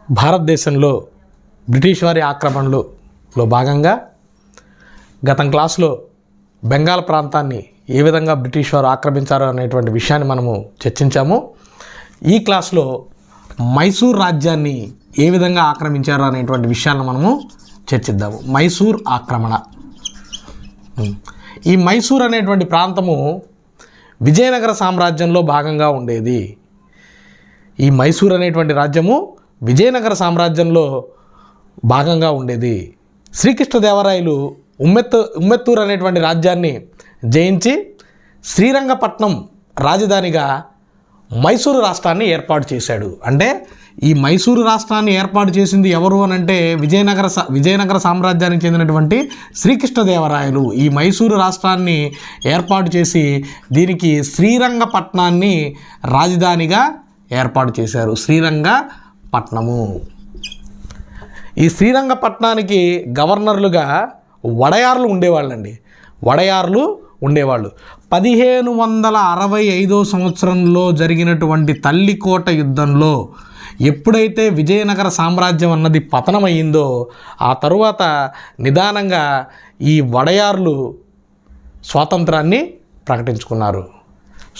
భారతదేశంలో బ్రిటిష్ వారి ఆక్రమణలో భాగంగా గత క్లాసులో బెంగాల్ ప్రాంతాన్ని ఏ విధంగా బ్రిటిష్ వారు ఆక్రమించారో అనేటువంటి విషయాన్ని మనము చర్చించాము. ఈ క్లాస్లో మైసూర్ రాజ్యాన్ని ఏ విధంగా ఆక్రమించారో అనేటువంటి విషయాలను మనము చర్చిద్దాము. మైసూర్ ఆక్రమణ. ఈ మైసూర్ అనేటువంటి ప్రాంతము విజయనగర సామ్రాజ్యంలో భాగంగా ఉండేది. ఈ మైసూర్ అనేటువంటి రాజ్యము విజయనగర సామ్రాజ్యంలో భాగంగా ఉండేది. శ్రీకృష్ణదేవరాయలు ఉమ్మెత్తూరు అనేటువంటి రాజ్యాన్ని జయించి శ్రీరంగపట్నం రాజధానిగా మైసూరు రాష్ట్రాన్ని ఏర్పాటు చేశాడు. అంటే ఈ మైసూరు రాష్ట్రాన్ని ఏర్పాటు చేసింది ఎవరు అని అంటే విజయనగర సామ్రాజ్యానికి చెందినటువంటి శ్రీకృష్ణదేవరాయలు ఈ మైసూరు రాష్ట్రాన్ని ఏర్పాటు చేసి దీనికి శ్రీరంగపట్నాన్ని రాజధానిగా ఏర్పాటు చేశారు. శ్రీరంగపట్నము. ఈ శ్రీరంగపట్నానికి గవర్నర్లుగా వడయార్లు ఉండేవాళ్ళండి. వడయార్లు ఉండేవాళ్ళు. 1565 సంవత్సరంలో జరిగినటువంటి తల్లికోట యుద్ధంలో ఎప్పుడైతే విజయనగర సామ్రాజ్యం అన్నది పతనమయ్యిందో ఆ తరువాత నిదానంగా ఈ వడయార్లు స్వాతంత్రాన్ని ప్రకటించుకున్నారు.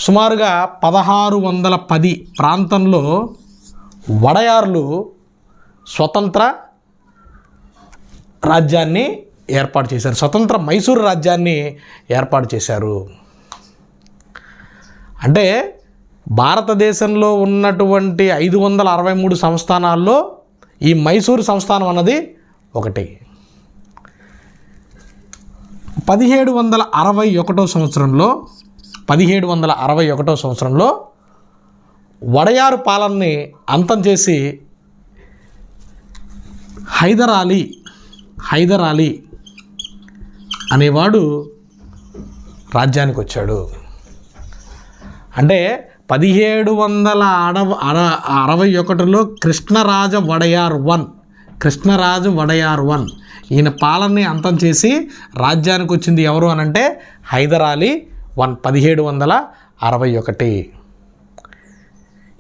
సుమారుగా 1610 ప్రాంతంలో వడయార్లు స్వతంత్ర రాజ్యాన్ని ఏర్పాటు చేశారు. స్వతంత్ర మైసూరు రాజ్యాన్ని ఏర్పాటు చేశారు. అంటే భారతదేశంలో ఉన్నటువంటి 563 సంస్థానాల్లో ఈ మైసూరు సంస్థానం అన్నది ఒకటి. 1761 సంవత్సరంలో వడయారు పాలనని అంతం చేసి హైదర్ అలీ అనేవాడు రాజ్యానికి వచ్చాడు. అంటే 1761లో కృష్ణరాజ వడయార్ 1 ఈయన పాలనని అంతం చేసి రాజ్యానికి వచ్చింది ఎవరు అనంటే హైదర్ అలీ 1 1761.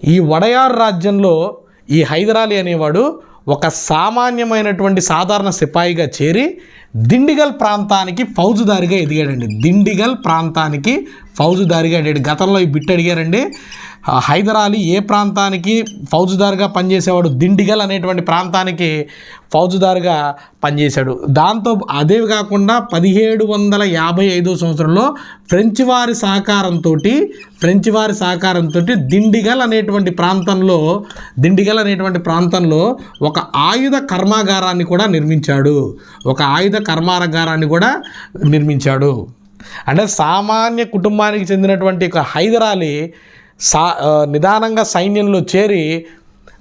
ఈ వడయార్ రాజ్యంలో ఈ హైదర్ అలీ అనేవాడు ఒక సామాన్యమైనటువంటి సాధారణ సిపాయిగా చేరి దిండిగల్ ప్రాంతానికి ఫౌజుదారిగా ఎదిగాడండి. దిండిగల్ ప్రాంతానికి ఫౌజుదారిగా ఎదిగాడు. గతంలో ఈ బిట్ అడిగారండి. హైదర్ అలీ ఏ ప్రాంతానికి ఫౌజుదారుగా పనిచేసేవాడు? దిండిగల్ అనేటువంటి ప్రాంతానికి ఫౌజుదారుగా పనిచేశాడు. దాంతో అదే కాకుండా 1755 సంవత్సరంలో ఫ్రెంచ్ వారి సహకారంతో దిండిగల్ అనేటువంటి ప్రాంతంలో ఒక ఆయుధ కర్మాగారాన్ని కూడా నిర్మించాడు. అంటే సామాన్య కుటుంబానికి చెందినటువంటి ఒక హైదర్ అలీ నిదానంగా సైన్యంలో చేరి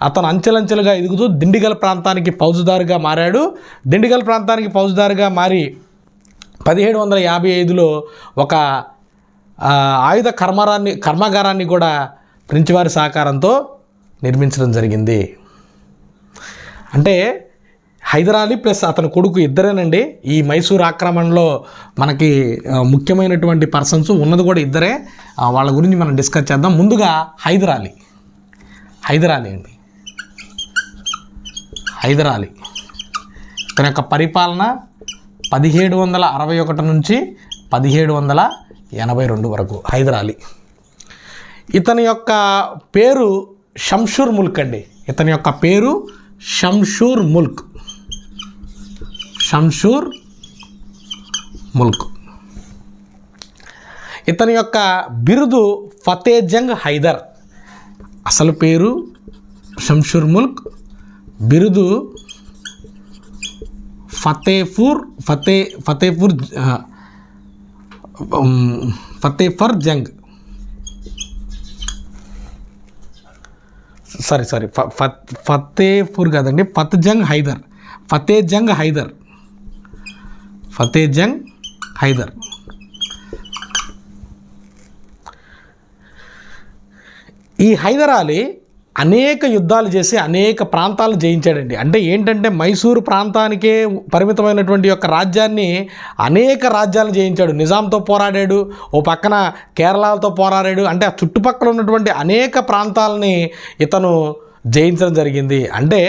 అతను అంచెలంచెలుగా ఎదుగుతూ దిండిగల్ ప్రాంతానికి ఫౌజుదారుగా మారాడు. దిండిగల్ ప్రాంతానికి ఫౌజుదారుగా మారి 1755లో ఒక ఆయుధ కర్మాగారాన్ని కూడా ఫ్రెంచ్ వారి సహకారంతో నిర్మించడం జరిగింది. అంటే హైదర్ అలీ ప్లస్ అతని కొడుకు ఇద్దరేనండి. ఈ మైసూర్ ఆక్రమణలో మనకి ముఖ్యమైనటువంటి పర్సన్స్ ఉన్నది కూడా ఇద్దరే. వాళ్ళ గురించి మనం డిస్కస్ చేద్దాం. ముందుగా హైదర్ అలీ అండి. హైదర్ అలీ తన యొక్క పరిపాలన 1761 నుంచి 1782 వరకు హైదర్ అలీ. ఇతని యొక్క పేరు షంషూర్ ముల్క్ అండి. షంషూర్ ముల్క్. ఇతని యొక్క బిరుదు ఫతే జంగ్ హైదర్. అసలు పేరు షంషూర్ ముల్క్, బిరుదు ఫతేఫర్ జంగ్. ఫతేపూర్ కాదండి, ఫతే జంగ్ హైదర్. ఈ హైదర్ అలీ అనేక యుద్ధాలు చేసి అనేక ప్రాంతాలను జయించాడండి. అంటే ఏంటంటే మైసూరు ప్రాంతానికే పరిమితమైనటువంటి యొక్క రాజ్యాన్ని అనేక రాజ్యాలను జయించాడు. నిజాంతో పోరాడాడు, ఓ పక్కన కేరళతో పోరాడాడు. అంటే ఆ చుట్టుపక్కల ఉన్నటువంటి అనేక ప్రాంతాలని ఇతను జయించడం జరిగింది. అంటే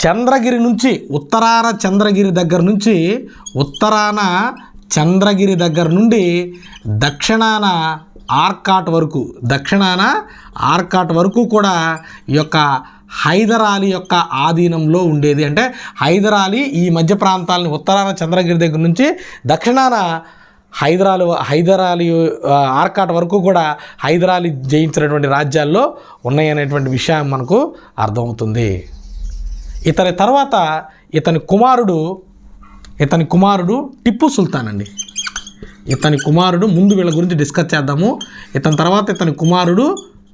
చంద్రగిరి నుంచి ఉత్తరాన చంద్రగిరి దగ్గర నుండి దక్షిణాన ఆర్కాట్ వరకు కూడా ఈ యొక్క హైదర్ అలీ యొక్క ఆధీనంలో ఉండేది. అంటే హైదర్ అలీ ఈ మధ్య ప్రాంతాలని ఉత్తరాన చంద్రగిరి దగ్గర నుంచి దక్షిణాన హైదర్ అలీ ఆర్కాట్ వరకు కూడా హైదర్ అలీ జయించినటువంటి రాజ్యాల్లో ఉన్నాయనేటువంటి విషయం మనకు అర్థమవుతుంది. ఇతని తర్వాత ఇతని కుమారుడు టిప్పు సుల్తాన్ అండి. ఇతని కుమారుడు ముందు వీళ్ళ గురించి డిస్కస్ చేద్దాము. ఇతని తర్వాత ఇతని కుమారుడు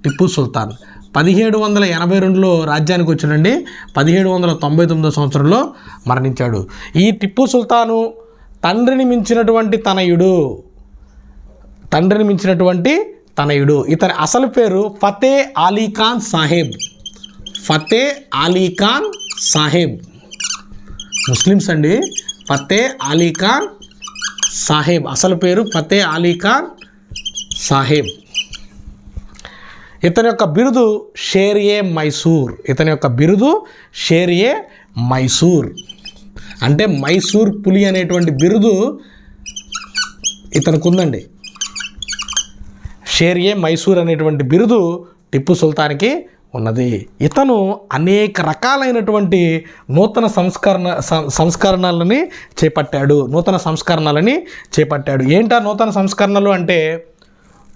టిప్పు సుల్తాన్ 1782లో రాజ్యానికి వచ్చాడండి. 1799 సంవత్సరంలో మరణించాడు. ఈ టిప్పు సుల్తాను తండ్రిని మించినటువంటి తనయుడు. ఇతని అసలు పేరు ఫతే అలీ ఖాన్ సాహెబ్. ముస్లిమ్స్ అండి. ఫతే అలీ ఖాన్ సాహెబ్ అసలు పేరు ఫతే అలీ ఖాన్ సాహెబ్. ఇతని యొక్క బిరుదు షేర్ ఏ మైసూర్. అంటే మైసూర్ పులి అనేటువంటి బిరుదు ఇతనికి ఉందండి. షేర్ ఏ మైసూర్ అనేటువంటి బిరుదు టిప్పు సుల్తాన్కి ఉన్నది. ఇతను అనేక రకాలైనటువంటి నూతన సంస్కరణలని చేపట్టాడు. ఏంటా నూతన సంస్కరణలు అంటే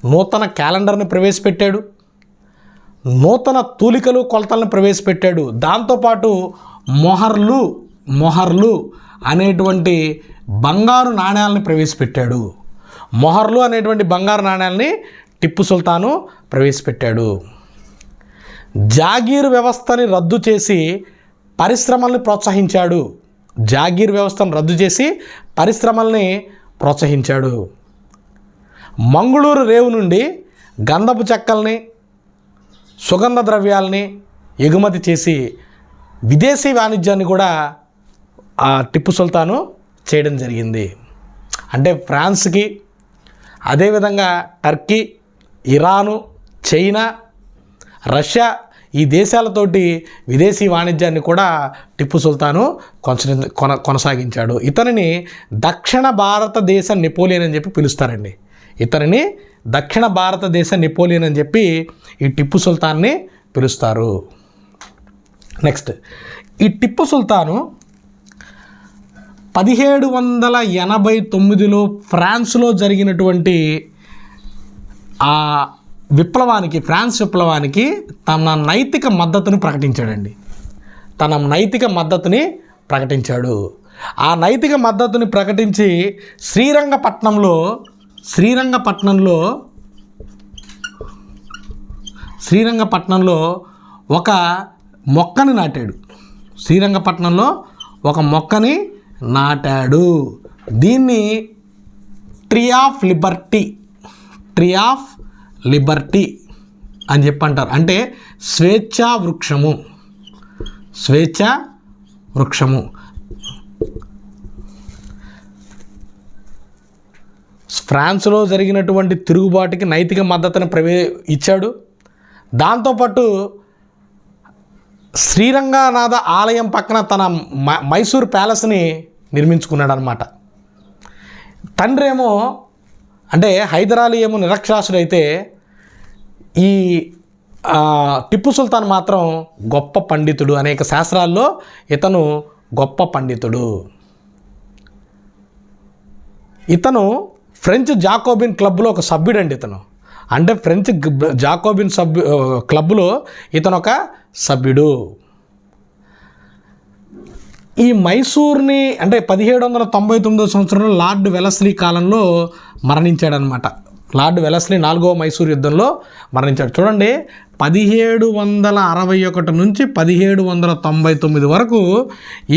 నూతన క్యాలెండర్ని ప్రవేశపెట్టాడు, నూతన తూలికలు కొలతలను ప్రవేశపెట్టాడు. దాంతోపాటు మొహర్లు అనేటువంటి బంగారు నాణ్యాలని ప్రవేశపెట్టాడు. మొహర్లు అనేటువంటి బంగారు నాణ్యాలని టిప్పు సుల్తాను ప్రవేశపెట్టాడు. జాగీర్ వ్యవస్థని రద్దు చేసి పరిశ్రమల్ని ప్రోత్సహించాడు. మంగళూరు రేవు నుండి గంధపు చెక్కల్ని, సుగంధ ద్రవ్యాలని ఎగుమతి చేసి విదేశీ వాణిజ్యాన్ని కూడా టిప్పు సుల్తాను చేయడం జరిగింది. అంటే ఫ్రాన్స్కి, అదేవిధంగా టర్కీ, ఇరాను, చైనా, రష్యా ఈ దేశాలతోటి విదేశీ వాణిజ్యాన్ని కూడా టిప్పు సుల్తాను కొనసాగించాడు. ఇతనిని దక్షిణ భారతదేశ నెపోలియన్ అని చెప్పి పిలుస్తారండి. ఈ టిప్పు సుల్తాన్ని పిలుస్తారు. నెక్స్ట్, ఈ టిప్పు సుల్తాను 1789లో ఫ్రాన్స్లో జరిగినటువంటి ఫ్రాన్స్ విప్లవానికి తన నైతిక మద్దతుని ప్రకటించాడు. ఆ నైతిక మద్దతుని ప్రకటించి శ్రీరంగపట్నంలో ఒక మొక్కని నాటాడు. దీన్ని ట్రీ ఆఫ్ లిబర్టీ అని చెప్పి అంటారు. అంటే స్వేచ్ఛా వృక్షము. ఫ్రాన్స్లో జరిగినటువంటి తిరుగుబాటుకి నైతిక మద్దతును ఇచ్చాడు. దాంతోపాటు శ్రీరంగనాథ ఆలయం పక్కన తన మైసూర్ ప్యాలెస్ని నిర్మించుకున్నాడు అనమాట. తండ్రి ఏమో అంటే హైదర్ అలీ ఏమో నిరక్షరాస్యుడైతే ఈ టిప్పు సుల్తాన్ మాత్రం గొప్ప పండితుడు. అనేక శాస్త్రాల్లో ఇతను గొప్ప పండితుడు. ఇతను ఫ్రెంచ్ జాకోబిన్ క్లబ్లో ఒక సభ్యుడండి. అంటే ఫ్రెంచ్ జాకోబిన్ క్లబ్లో ఇతను ఒక సభ్యుడు. ఈ మైసూర్ని అంటే 1799 సంవత్సరంలో లార్డ్ వెలస్లీ కాలంలో మరణించాడనమాట. లార్డ్ వెలస్లీ 4వ మైసూర్ యుద్ధంలో మరణించాడు. చూడండి, 1761 నుంచి 1799 వరకు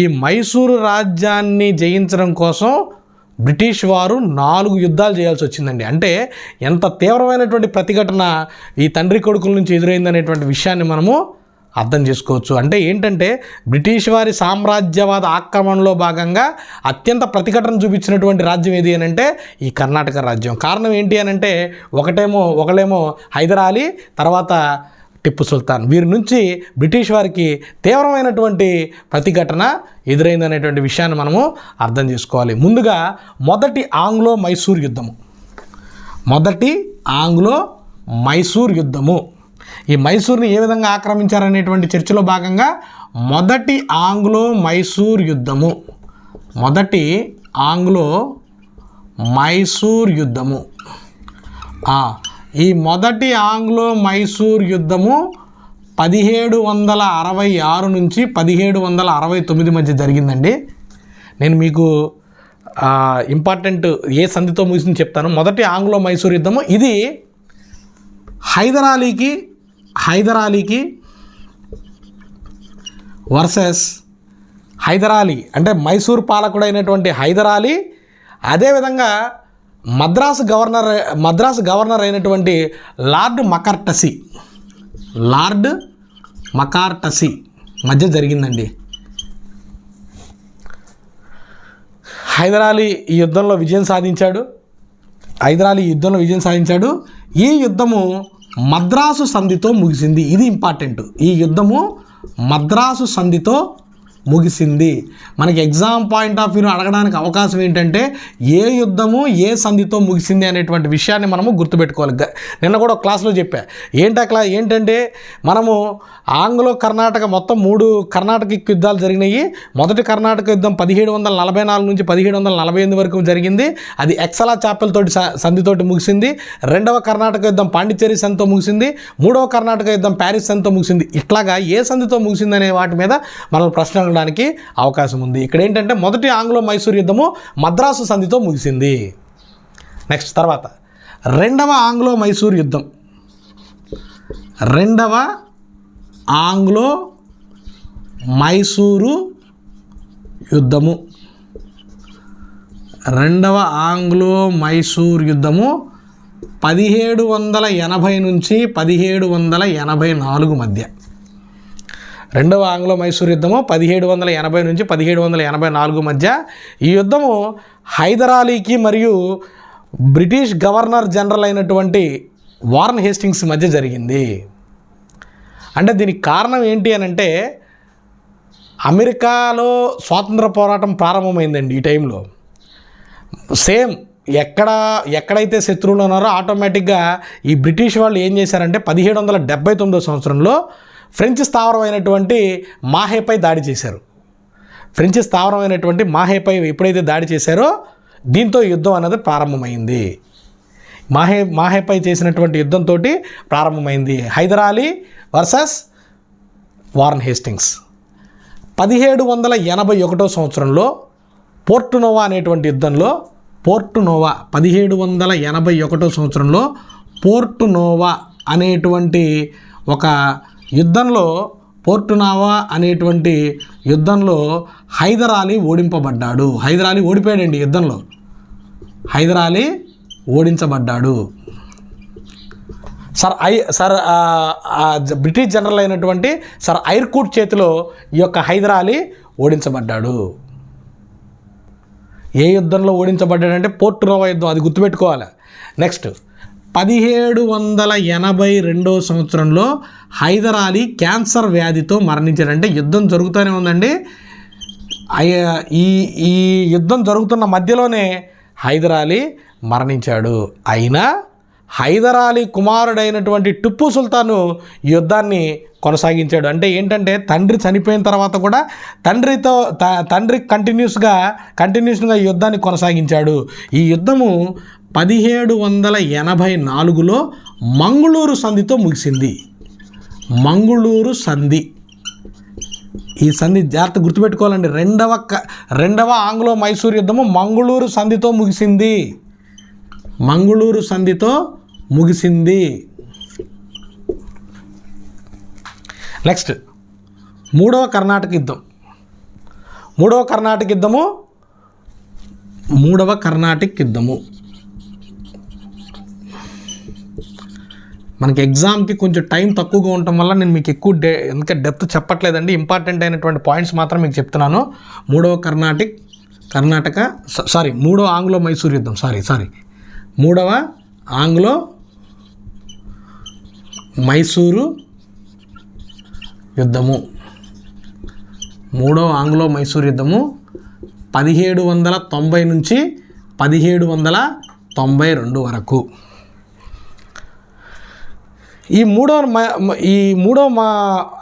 ఈ మైసూరు రాజ్యాన్ని జయించడం కోసం బ్రిటిష్ వారు 4 యుద్ధాలు చేయాల్సి వచ్చిందండి. అంటే ఎంత తీవ్రమైనటువంటి ప్రతిఘటన ఈ తండ్రి కొడుకుల నుంచి ఎదురైందనేటువంటి విషయాన్ని మనము అర్థం చేసుకోవచ్చు. అంటే ఏంటంటే బ్రిటిష్ వారి సామ్రాజ్యవాద ఆక్రమణలో భాగంగా అత్యంత ప్రతిఘటన చూపించినటువంటి రాజ్యం ఏది అని అంటే ఈ కర్ణాటక రాజ్యం. కారణం ఏంటి అని అంటే ఒకళ్ళేమో హైదర్ అలీ, తర్వాత టిప్పు సుల్తాన్. వీరి నుంచి బ్రిటిష్ వారికి తీవ్రమైనటువంటి ప్రతిఘటన ఎదురైందనేటువంటి విషయాన్ని మనము అర్థం చేసుకోవాలి. ముందుగా మొదటి ఆంగ్లో మైసూర్ యుద్ధము. మొదటి ఆంగ్లో మైసూర్ యుద్ధము. ఈ మైసూర్ని ఏ విధంగా ఆక్రమించారనేటువంటి చర్చలో భాగంగా మొదటి ఆంగ్లో మైసూర్ యుద్ధము. మొదటి ఆంగ్లో మైసూర్ యుద్ధము. ఈ మొదటి ఆంగ్లో మైసూర్ యుద్ధము 1766 నుంచి 1769 మధ్య జరిగిందండి. నేను మీకు ఇంపార్టెంట్ ఏ సంధితో ముగిసింది చెప్తాను. మొదటి ఆంగ్లో మైసూర్ యుద్ధము ఇది హైదరాలీకి వర్సెస్ హైదరాలీ, అంటే మైసూర్ పాలకుడైనటువంటి హైదరాలీ, అదేవిధంగా మద్రాసు గవర్నర్ అయినటువంటి లార్డ్ మకార్టసీ మధ్య జరిగిందండి. హైదరాలీ ఈ యుద్ధంలో విజయం సాధించాడు. ఈ యుద్ధము మద్రాసు సంధితో ముగిసింది. ఇది ఇంపార్టెంట్. ఈ యుద్ధము మద్రాసు సంధితో ముగిసింది. మనకి ఎగ్జామ్ పాయింట్ ఆఫ్ వ్యూ అడగడానికి అవకాశం ఏంటంటే ఏ యుద్ధము ఏ సంధితో ముగిసింది అనేటువంటి విషయాన్ని మనము గుర్తుపెట్టుకోవాలి. నిన్న కూడా క్లాస్లో చెప్పా. ఏంటంటే మనము ఆంగ్లో కర్ణాటక మొత్తం 3 కర్ణాటక యుద్ధాలు జరిగినాయి. మొదటి కర్ణాటక యుద్ధం 1744 నుంచి 1748 వరకు జరిగింది. అది ఎక్సలా చాపెల్ తోటి సంధితోటి ముగిసింది. రెండవ కర్ణాటక యుద్ధం పాండిచ్చేరి సంధితో ముగిసింది. మూడవ కర్ణాటక యుద్ధం ప్యారిస్ సంధితో ముగిసింది. ఇట్లాగా ఏ సంధితో ముగిసింది అనే వాటి మీద మనం ప్రశ్న అడగడానికి అవకాశం ఉంది. ఇక్కడ ఏంటంటే మొదటి ఆంగ్లో మైసూర్ యుద్ధము మద్రాసు సంధితో ముగిసింది. నెక్స్ట్ తర్వాత రెండవ ఆంగ్లో మైసూర్ యుద్ధం. రెండవ ఆంగ్లో మైసూరు యుద్ధము. రెండవ ఆంగ్లో మైసూర్ యుద్ధము 1780 నుంచి 1784 మధ్య. రెండవ ఆంగ్లో మైసూర్ యుద్ధము 1780 నుంచి 1784 మధ్య. ఈ యుద్ధము హైదరాలీకి మరియు బ్రిటిష్ గవర్నర్ జనరల్ అయినటువంటి వారన్ హేస్టింగ్స్ మధ్య జరిగింది. అంటే దీనికి కారణం ఏంటి అని అంటే అమెరికాలో స్వాతంత్ర పోరాటం ప్రారంభమైందండి. ఈ టైంలో సేమ్ ఎక్కడైతే శత్రువులు ఉన్నారో ఆటోమేటిక్గా ఈ బ్రిటిష్ వాళ్ళు ఏం చేశారంటే 1779 సంవత్సరంలో ఫ్రెంచ్ స్థావరమైనటువంటి మాహేపై దాడి చేశారు. ఫ్రెంచ్ స్థావరమైనటువంటి మాహేపై ఎప్పుడైతే దాడి చేశారో దీంతో యుద్ధం అనేది ప్రారంభమైంది. మాహేపై చేసినటువంటి యుద్ధంతో ప్రారంభమైంది హైదరాలీ వర్సెస్ వారన్ హేస్టింగ్స్. 1781 సంవత్సరంలో పోర్టునోవా అనేటువంటి యుద్ధంలో 1781 సంవత్సరంలో పోర్టునోవా అనేటువంటి ఒక యుద్ధంలో హైదరాలీ ఓడింపబడ్డాడు. హైదరాలీ ఓడిపోయాడండి యుద్ధంలో. హైదరాలీ ఓడించబడ్డాడు. బ్రిటిష్ జనరల్ అయినటువంటి సర్ ఐర్కూట్ చేతిలో ఈ యొక్క హైదరాలీ ఓడించబడ్డాడు. ఏ యుద్ధంలో ఓడించబడ్డాడంటే పోర్టునోవా యుద్ధం, అది గుర్తుపెట్టుకోవాలి. నెక్స్ట్ 1782 సంవత్సరంలో హైదరాలీ క్యాన్సర్ వ్యాధితో మరణించాడంటే యుద్ధం జరుగుతూనే ఉందండి. ఈ యుద్ధం జరుగుతున్న మధ్యలోనే హైదరాలీ మరణించాడు. అయినా హైదరాలీ కుమారుడైనటువంటి టిప్పు సుల్తాను ఈ యుద్ధాన్ని కొనసాగించాడు. అంటే ఏంటంటే తండ్రి చనిపోయిన తర్వాత కూడా తండ్రి కంటిన్యూస్గా ఈ యుద్ధాన్ని కొనసాగించాడు. ఈ యుద్ధము 1784లో మంగుళూరు సంధితో ముగిసింది. మంగుళూరు సంధి. ఈ సంధి జాగ్రత్త గుర్తుపెట్టుకోవాలండి. రెండవ ఆంగ్లో మైసూర్ యుద్ధము మంగుళూరు సంధితో ముగిసింది. మంగుళూరు సంధితో ముగిసింది. నెక్స్ట్ మూడవ కర్ణాటక యుద్ధము మనకి ఎగ్జామ్కి కొంచెం టైం తక్కువగా ఉండటం వల్ల నేను మీకు ఎక్కువ ఎందుకంటే డెప్త్ చెప్పట్లేదండి. ఇంపార్టెంట్ అయినటువంటి పాయింట్స్ మాత్రం మీకు చెప్తున్నాను. మూడవ ఆంగ్లో మైసూర్ యుద్ధం. మూడవ ఆంగ్లో మైసూరు యుద్ధము, మూడవ ఆంగ్లో మైసూర్ యుద్ధము 1790 నుంచి 1792 వరకు. ఈ మూడవ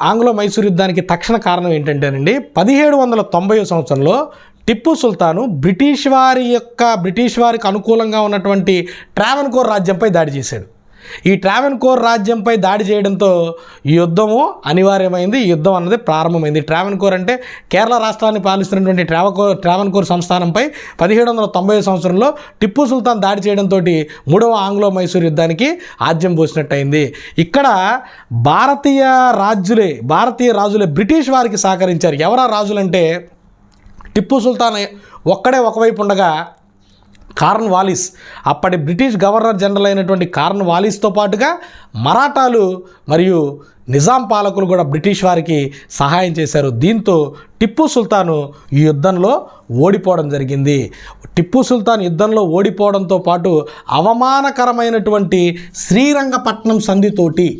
ఆంగ్లో మైసూర్ యుద్ధానికి తక్షణ కారణం ఏంటంటేనండి, 1790 సంవత్సరంలో టిప్పు సుల్తాను బ్రిటిష్ వారికి అనుకూలంగా ఉన్నటువంటి ట్రావెన్కోర్ రాజ్యంపై దాడి చేశాడు. ఈ ట్రావెన్కోర్ రాజ్యంపై దాడి చేయడంతో ఈ యుద్ధము అనివార్యమైంది. ఈ యుద్ధం అన్నది ప్రారంభమైంది. ట్రావెన్కోర్ అంటే కేరళ రాష్ట్రాన్ని పాలిస్తున్నటువంటి ట్రావెన్కోర్ సంస్థానంపై 1790 సంవత్సరంలో టిప్పు సుల్తాన్ దాడి చేయడంతో మూడవ ఆంగ్లో మైసూర్ యుద్ధానికి ఆజ్యం పోసినట్టయింది. ఇక్కడ భారతీయ రాజులే బ్రిటిష్ వారికి సహకరించారు. ఎవరా రాజులంటే టిప్పు సుల్తాన్ ఒక్కడే ఒకవైపు ఉండగా కార్న్ వాలిస్, అప్పటి బ్రిటిష్ గవర్నర్ జనరల్ అయినటువంటి కార్న్ వాలిస్తో పాటుగా మరాఠాలు మరియు నిజాం పాలకులు కూడా బ్రిటిష్ వారికి సహాయం చేశారు. దీంతో టిప్పు సుల్తాను ఈ యుద్ధంలో ఓడిపోవడం జరిగింది. టిప్పు సుల్తాన్ యుద్ధంలో ఓడిపోవడంతో పాటు అవమానకరమైనటువంటి శ్రీరంగపట్నం సంధితోటి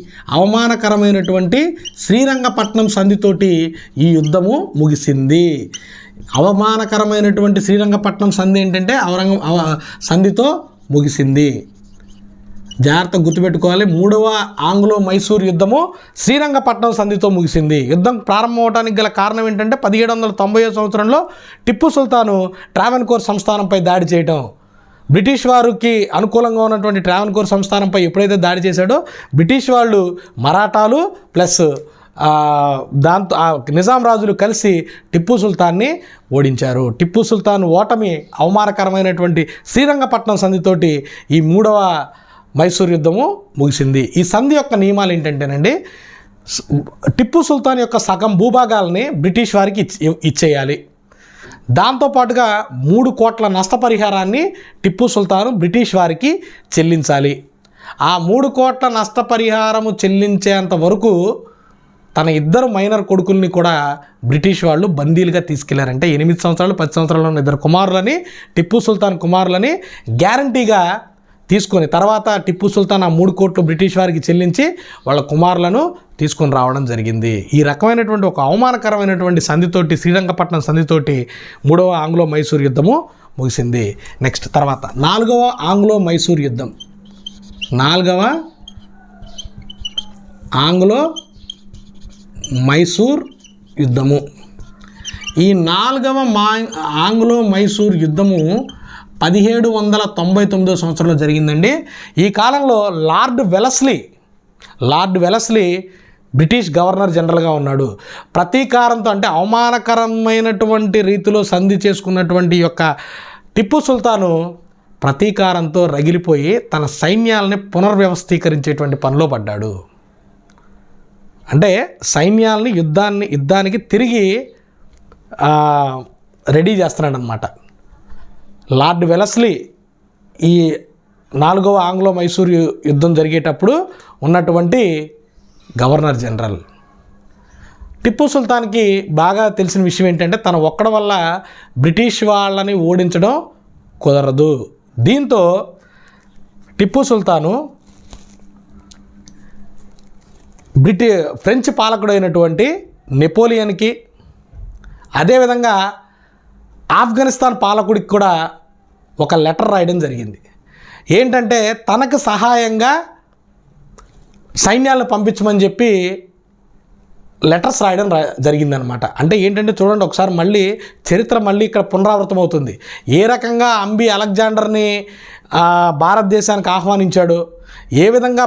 ఈ యుద్ధము ముగిసింది. అవమానకరమైనటువంటి శ్రీరంగపట్నం సంధి ఏంటంటే సంధితో ముగిసింది. జాగ్రత్తగా గుర్తుపెట్టుకోవాలి. మూడవ ఆంగ్లో మైసూర్ యుద్ధము శ్రీరంగపట్నం సంధితో ముగిసింది. యుద్ధం ప్రారంభం అవడానికి గల కారణం ఏంటంటే 1790 సంవత్సరంలో టిప్పు సుల్తాను ట్రావెన్కోర్ సంస్థానంపై దాడి చేయటం. బ్రిటిష్ వారికి అనుకూలంగా ఉన్నటువంటి ట్రావెన్కోర్ సంస్థానంపై ఎప్పుడైతే దాడి చేశాడో బ్రిటిష్ వాళ్ళు మరాఠాలు ప్లస్ దాంతో నిజాం రాజులు కలిసి టిప్పు సుల్తాన్ని ఓడించారు. టిప్పు సుల్తాన్ ఓటమి అవమానకరమైనటువంటి శ్రీరంగపట్నం సంధితోటి ఈ మూడవ మైసూర్ యుద్ధము ముగిసింది. ఈ సంధి యొక్క నియమాలు ఏంటంటేనండి, టిప్పు సుల్తాన్ యొక్క సగం భూభాగాలని బ్రిటిష్ వారికి ఇచ్చేయాలి. దాంతోపాటుగా 3 కోట్ల నష్టపరిహారాన్ని టిప్పు సుల్తాను బ్రిటిష్ వారికి చెల్లించాలి. ఆ 3 కోట్ల నష్టపరిహారము చెల్లించేంత వరకు తన 2 మైనర్ కొడుకుల్ని కూడా బ్రిటిష్ వాళ్ళు బందీలుగా తీసుకెళ్లారంటే 8 సంవత్సరాలు 10 సంవత్సరాలు ఉన్న 2 కుమారులని, టిప్పు సుల్తాన్ కుమారులని గ్యారంటీగా తీసుకొని తర్వాత టిప్పు సుల్తాన్ ఆ 3 కోట్లు బ్రిటిష్ వారికి చెల్లించి వాళ్ళ కుమారులను తీసుకొని రావడం జరిగింది. ఈ రకమైనటువంటి ఒక అవమానకరమైనటువంటి సంధితోటి, శ్రీరంగపట్నం సంధితోటి మూడవ ఆంగ్లో మైసూర్ యుద్ధము ముగిసింది. నెక్స్ట్ తర్వాత 4వ ఆంగ్లో మైసూర్ యుద్ధం. 4వ ఆంగ్లో మైసూర్ యుద్ధము. ఈ 4వ ఆంగ్లో మైసూర్ యుద్ధము 1799 సంవత్సరంలో జరిగిందండి. ఈ కాలంలో లార్డ్ వెలస్లీ బ్రిటిష్ గవర్నర్ జనరల్గా ఉన్నాడు. ప్రతీకారంతో అంటే అవమానకరమైనటువంటి రీతిలో సంధి చేసుకున్నటువంటి యొక్క టిప్పు సుల్తాను ప్రతీకారంతో రగిలిపోయి తన సైన్యాలని పునర్వ్యవస్థీకరించేటువంటి పనిలో పడ్డాడు. అంటే సైన్యాలని యుద్ధానికి తిరిగి రెడీ చేస్తున్నాడు అన్నమాట. లార్డ్ వెలస్లీ ఈ 4వ ఆంగ్లో మైసూర్ యుద్ధం జరిగేటప్పుడు ఉన్నటువంటి గవర్నర్ జనరల్. టిప్పు సుల్తాన్కి బాగా తెలిసిన విషయం ఏంటంటే తన ఒక్కడ వల్ల బ్రిటిష్ వాళ్ళని ఓడించడం కుదరదు. దీంతో టిప్పు సుల్తాను ఫ్రెంచ్ పాలకుడు అయినటువంటి నెపోలియన్కి, అదేవిధంగా ఆఫ్ఘనిస్తాన్ పాలకుడికి కూడా ఒక లెటర్ రాయడం జరిగింది. ఏంటంటే తనకు సహాయంగా సైన్యాలను పంపించమని చెప్పి లెటర్స్ రాయడం జరిగిందనమాట. అంటే ఏంటంటే చూడండి ఒకసారి మళ్ళీ చరిత్ర మళ్ళీ ఇక్కడ పునరావృతం అవుతుంది. ఏ రకంగా అంబి అలెగ్జాండర్ని భారతదేశానికి ఆహ్వానించాడు, ఏ విధంగా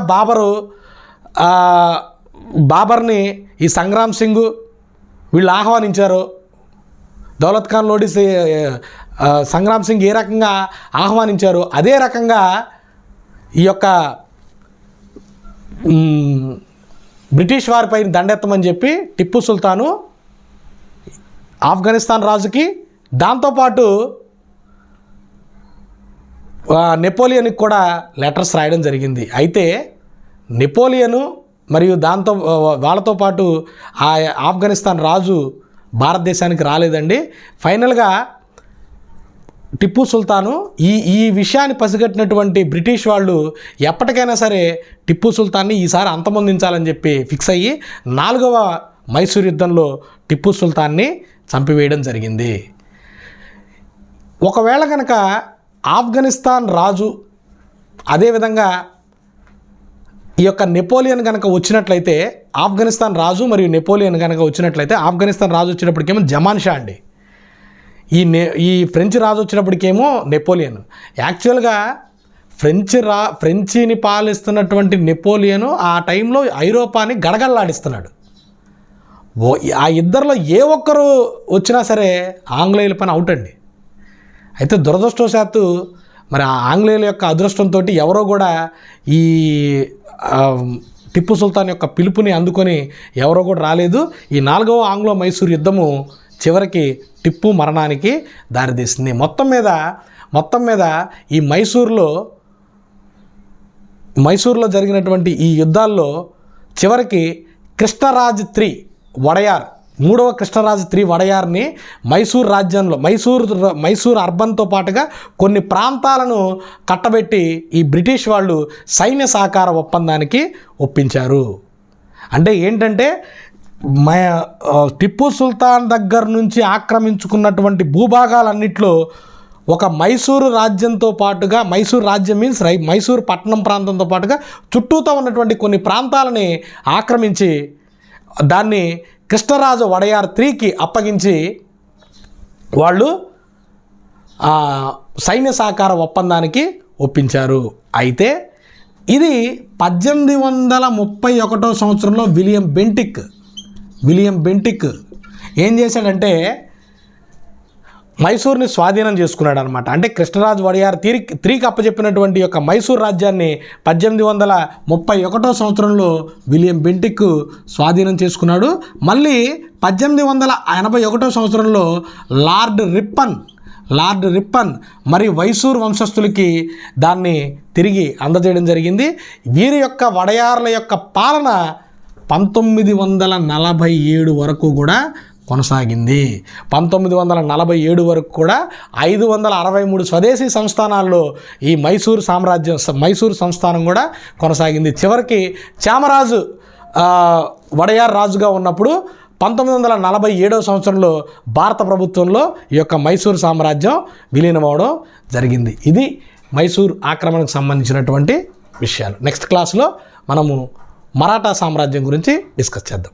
బాబర్ని ఈ సంగ్రామ్ సింగ్ వీళ్ళు ఆహ్వానించారు, దౌలత్ ఖాన్ లోడి సంగ్రామ్ సింగ్ ఏ రకంగా ఆహ్వానించారు, అదే రకంగా ఈ యొక్క బ్రిటిష్ వారిపై దండెత్తమని చెప్పి టిప్పు సుల్తాను ఆఫ్ఘనిస్తాన్ రాజుకి, దాంతోపాటు నెపోలియన్కి కూడా లెటర్స్ రాయడం జరిగింది. అయితే నెపోలియను మరియు వాళ్ళతో పాటు ఆ ఆఫ్ఘనిస్తాన్ రాజు భారతదేశానికి రాలేదండి. ఫైనల్గా టిప్పు సుల్తాను ఈ విషయాన్ని పసిగట్టినటువంటి బ్రిటిష్ వాళ్ళు ఎప్పటికైనా సరే టిప్పు సుల్తాన్ని ఈసారి అంతమొందించాలని చెప్పి ఫిక్స్ అయ్యి 4వ మైసూర్ యుద్ధంలో టిప్పు సుల్తాన్ని చంపివేయడం జరిగింది. ఒకవేళ కనుక ఆఫ్ఘనిస్తాన్ రాజు అదేవిధంగా ఈ యొక్క నెపోలియన్ కనుక వచ్చినట్లయితే, ఆఫ్ఘనిస్తాన్ రాజు మరియు నెపోలియన్ కనుక వచ్చినట్లయితే, ఆఫ్ఘనిస్తాన్ రాజు వచ్చేటప్పటికేమో జమాన్ షా అండి, ఈ ఫ్రెంచ్ రాజు వచ్చేటప్పటికేమో నెపోలియన్. యాక్చువల్గా ఫ్రెంచిని పాలిస్తున్నటువంటి నెపోలియను ఆ టైంలో ఐరోపాని గడగడలాడిస్తున్నాడు. ఆ ఇద్దరిలో ఏ ఒక్కరు వచ్చినా సరే ఆంగ్లేయుల పని అవుట్ అండి. అయితే దురదృష్టవశాత్తు మరి ఆ ఆంగ్లేయుల యొక్క అదృష్టంతో ఎవరో కూడా ఈ టిప్పు సుల్తాన్ యొక్క పిలుపుని అందుకొని ఎవరో కూడా రాలేదు. ఈ 4వ ఆంగ్లో మైసూర్ యుద్ధము చివరికి టిప్పు మరణానికి దారితీసింది. మొత్తం మీద ఈ మైసూర్లో జరిగినటువంటి ఈ యుద్ధాల్లో చివరికి కృష్ణరాజ్ III వడయార్, 3వ కృష్ణరాజ్ III వడయార్ని మైసూర్ రాజ్యంలో మైసూర్ అర్బన్తో పాటుగా కొన్ని ప్రాంతాలను కట్టబెట్టి ఈ బ్రిటిష్ వాళ్ళు సైన్య సహకార ఒప్పందానికి ఒప్పించారు. అంటే ఏంటంటే టిప్పు సుల్తాన్ దగ్గర నుంచి ఆక్రమించుకున్నటువంటి భూభాగాలన్నిట్లో ఒక మైసూరు రాజ్యంతో పాటుగా, మైసూర్ రాజ్యం మీన్స్ మైసూర్ పట్టణం ప్రాంతంతో పాటుగా చుట్టూతో ఉన్నటువంటి కొన్ని ప్రాంతాలని ఆక్రమించి దాన్ని కృష్ణరాజు వడయార్ IIIకి అప్పగించి వాళ్ళు సైన్య సహకార ఒప్పందానికి ఒప్పించారు. అయితే ఇది 1831 సంవత్సరంలో విలియం బెంటిక్ ఏం చేశాడంటే మైసూర్ని స్వాధీనం చేసుకున్నాడు అనమాట. అంటే కృష్ణరాజు వడయార్ IIIకి అప్పచెప్పినటువంటి యొక్క మైసూర్ రాజ్యాన్ని 1831 సంవత్సరంలో విలియం బెంటిక్ స్వాధీనం చేసుకున్నాడు. మళ్ళీ 1881 సంవత్సరంలో లార్డ్ రిప్పన్ మరి మైసూర్ వంశస్థులకి దాన్ని తిరిగి అందజేయడం జరిగింది. వీరి యొక్క వడయార్ల యొక్క పాలన 1947 వరకు కూడా కొనసాగింది. 1947 వరకు కూడా 563 స్వదేశీ సంస్థానాల్లో ఈ మైసూర్ సంస్థానం కూడా కొనసాగింది. చివరికి చామరాజు వడయార్ రాజుగా ఉన్నప్పుడు 1947 సంవత్సరంలో భారత ప్రభుత్వంలో ఈ యొక్క మైసూర్ సామ్రాజ్యం విలీనమవడం జరిగింది. ఇది మైసూర్ ఆక్రమణకు సంబంధించినటువంటి విషయాలు. నెక్స్ట్ క్లాస్లో మనము మరాఠా సామ్రాజ్యం గురించి డిస్కస్ చేద్దాం.